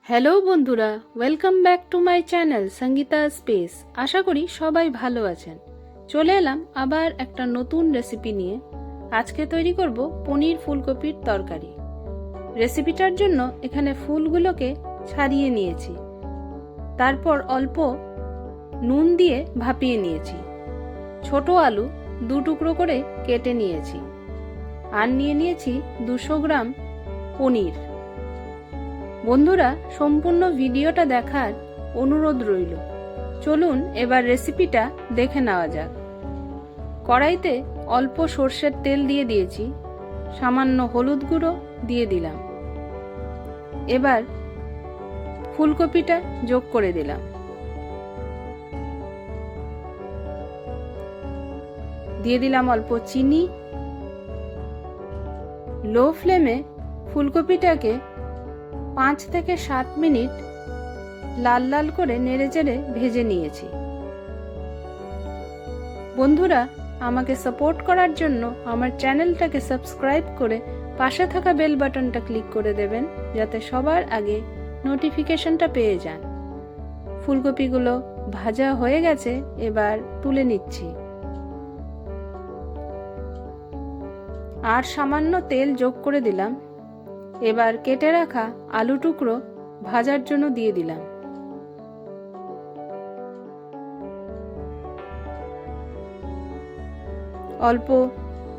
Hello বন্ধুরা, welcome back to my channel Sangeeta space. আশা করি সবাই ভালো আছেন। চলে এলাম আবার একটা নতুন রেসিপি নিয়ে। আজকে তৈরি করব পনির ফুলকপির তরকারি। রেসিপিটার জন্য এখানে ফুলগুলোকে ছাড়িয়ে নিয়েছি, তারপর অল্প নুন দিয়ে ভাপিয়ে নিয়েছি। ছোট আলু 2 টুকরো করে কেটে নিয়েছি, আর নিয়ে নিয়েছি 200 গ্রাম পনির। বন্ধুরা, সম্পূর্ণ ভিডিওটা দেখার অনুরোধ রইল। চলুন এবার রেসিপিটা দেখে নেওয়া যাক। কড়াইতে অল্প সর্ষের তেল দিয়ে দিয়েছি, সামান্য হলুদ গুঁড়ো দিয়ে দিলাম। এবার ফুলকপিটা যোগ করে দিলাম। দিয়ে দিলাম অল্প চিনি। লো ফ্লেমে ফুলকপিটাকে 5 থেকে 7 মিনিট লাল লাল করে নেড়েচেড়ে ভেজে নিয়েছি। বন্ধুরা, আমাকে সাপোর্ট করার জন্য আমার চ্যানেলটাকে সাবস্ক্রাইব করে পাশে থাকা বেল বাটনটা ক্লিক করে দেবেন, যাতে সবার আগে নোটিফিকেশনটা পেয়ে যান। ফুলকপিগুলো ভাজা হয়ে গেছে, এবার তুলে নিচ্ছি। আর সামান্য তেল যোগ করে দিলাম। এবার কেটে রাখা আলু টুকরো ভাজার জন্য দিয়ে দিলাম। অল্প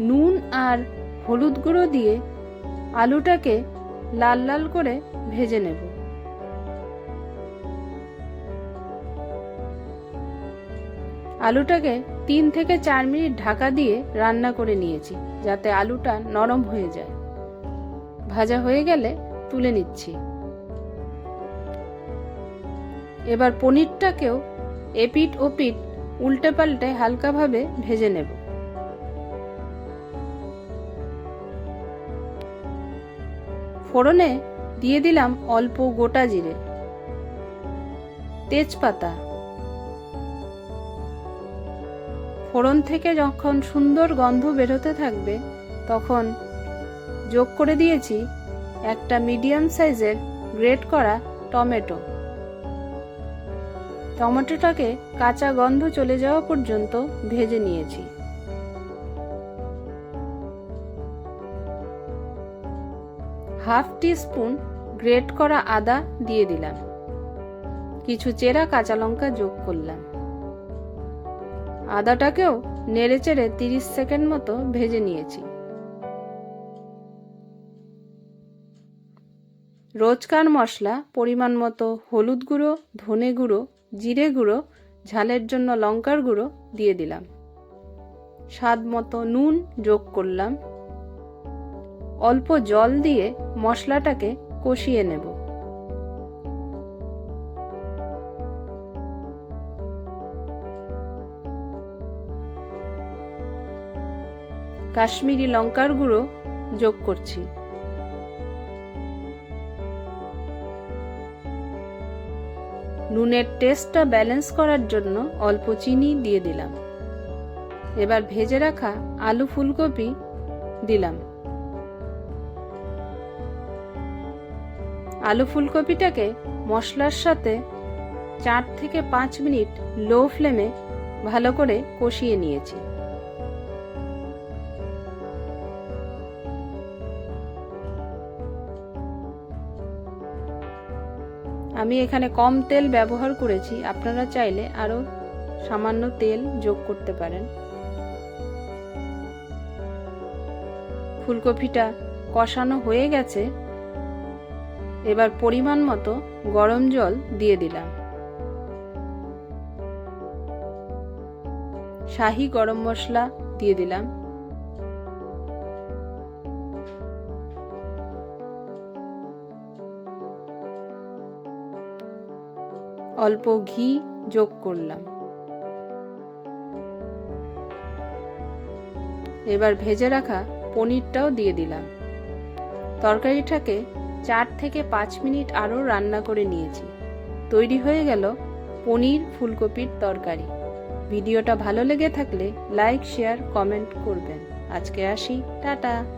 নুন আর হলুদ গুঁড়ো দিয়ে আলুটাকে লাল লাল করে ভেজে নেব। আলুটাকে 3 থেকে 4 মিনিট ঢাকা দিয়ে রান্না করে নিয়েছি, যাতে আলুটা নরম হয়ে যায়। ভাজা হয়ে গেলে তুলে নিচ্ছি। এবার পনিরটাকেও এপিট ওপিট উল্টে পাল্টে হালকাভাবে ভেজে নেব। ফোড়নে দিয়ে দিলাম অল্প গোটা জিরে, তেজপাতা। ফোড়ন থেকে যখন সুন্দর গন্ধ বেরোতে থাকবে, তখন যোগ করে দিয়েছি একটা মিডিয়াম সাইজের গ্রেট করা টমেটো। টমেটোটাকে কাঁচা গন্ধ চলে যাওয়া পর্যন্ত ভেজে নিয়েছি। হাফ টিস্পুন গ্রেট করা আদা দিয়ে দিলাম। কিছু চেরা কাঁচা লঙ্কা যোগ করলাম। আদাটাকেও নেড়েচেড়ে 30 সেকেন্ড মতো ভেজে নিয়েছি। রোজকার মশলা পরিমাণ মতো হলুদ গুঁড়ো, ধনে গুঁড়ো, জিরে গুঁড়ো, ঝালের জন্য লঙ্কার গুঁড়ো দিয়ে দিলাম। স্বাদ মতো নুন যোগ করলাম। অল্প জল দিয়ে মশলাটাকে কষিয়ে নেব। কাশ্মীরি লঙ্কার গুঁড়ো যোগ করছি। নুনের টেস্টটা ব্যালেন্স করার জন্য অল্প চিনি দিয়ে দিলাম। এবার ভেজে রাখা আলু ফুলকপি দিলাম। আলু ফুলকপিটাকে মশলার সাথে 4 থেকে 5 মিনিট লো ফ্লেমে ভালো করে কষিয়ে নিয়েছি। আমি এখানে কম তেল ব্যবহার করেছি, আপনারা চাইলে আরো সামান্য তেল যোগ করতে পারেন। ফুলকপিটা কষানো হয়ে গেছে। এবার পরিমাণ মতো গরম জল দিয়ে দিলাম। শাহি গরম মশলা দিয়ে দিলাম। অল্প ঘি যোগ করলাম। এবার ভেজে রাখা পনিরটাও দিয়ে দিলাম। তরকারিটাকে 4 থেকে 5 মিনিট আরও রান্না করে নিয়েছি। তৈরি হয়ে গেল পনির ফুলকপির তরকারি। ভিডিওটা ভালো লেগে থাকলে লাইক, শেয়ার, কমেন্ট করবেন। আজকে আসি, টাটা।